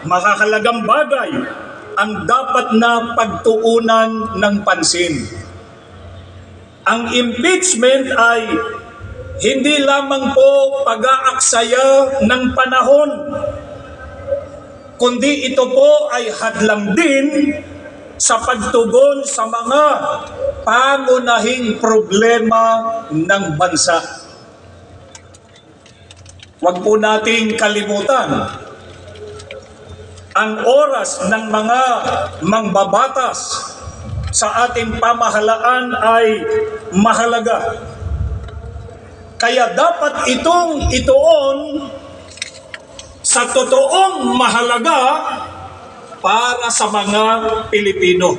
mahahalagang bagay ang dapat na pagtuunan ng pansin. Ang impeachment ay hindi lamang po pag-aaksaya ng panahon, kundi ito po ay hadlang din sa pagtugon sa mga pangunahing problema ng bansa. Huwag po nating kalimutan, ang oras ng mga mangbabatas sa ating pamahalaan ay mahalaga. Kaya dapat itong ituon sa totoong mahalaga para sa mga Pilipino.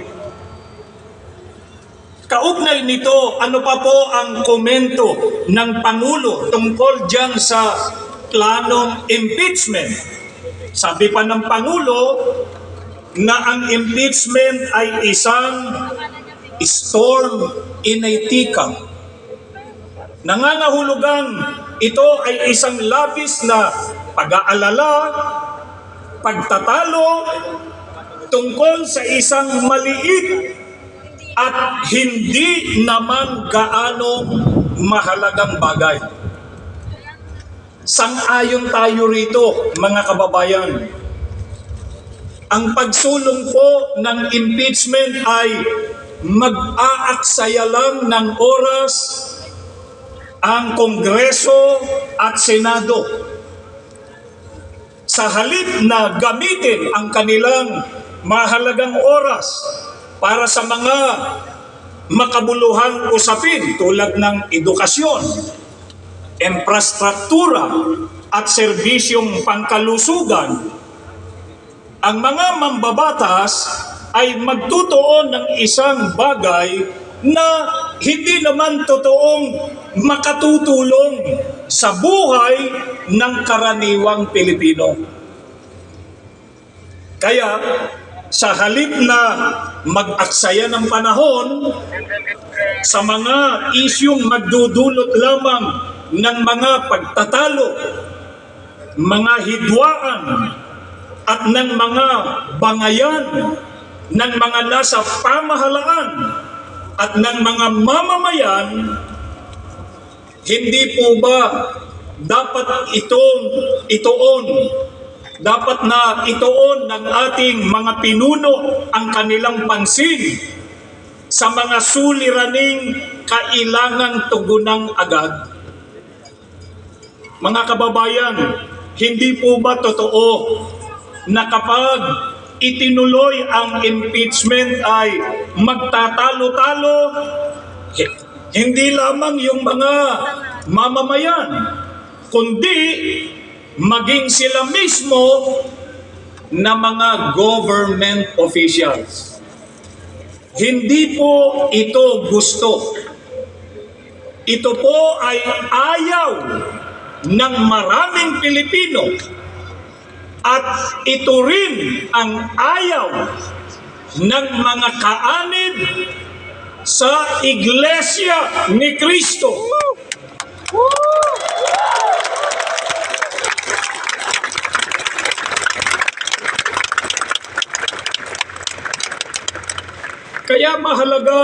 Kaugnay nito, ano pa po ang komento ng Pangulo tungkol dyan sa planong impeachment? Sabi pa ng Pangulo na ang impeachment ay isang storm in a teacup. Nangangahulugan, ito ay isang labis na pag-aalala, pagtatalo tungkol sa isang maliit at hindi naman gaano mahalagang bagay. Sang-ayon tayo rito, mga kababayan. Ang pagsulong po ng impeachment ay mag-aaksaya lang ng oras ang Kongreso at Senado. Sa halip na gamitin ang kanilang mahalagang oras para sa mga makabuluhang usapin tulad ng edukasyon, infrastruktura at serbisyong pangkalusugan, ang mga mambabatas ay magtutuon ng isang bagay na hindi naman totoong makatutulong sa buhay ng karaniwang Pilipino. Kaya sa halip na mag-aksaya ng panahon sa mga isyung magdudulot lamang ng mga pagtatalo, mga hidwaan, at ng mga bangayan ng mga nasa pamahalaan at ng mga mamamayan, hindi po ba dapat dapat na ituon ng ating mga pinuno ang kanilang pansin sa mga suliraning kailangang tugunang agad? Mga kababayan, hindi po ba totoo na kapag itinuloy ang impeachment ay magtatalo-talo hindi lamang yung mga mamamayan, kundi maging sila mismo na mga government officials? Hindi po ito gusto. Ito po ay ayaw ng maraming Pilipino. At ito rin ang ayaw ng mga kaanib sa Iglesia ni Cristo. Kaya mahalaga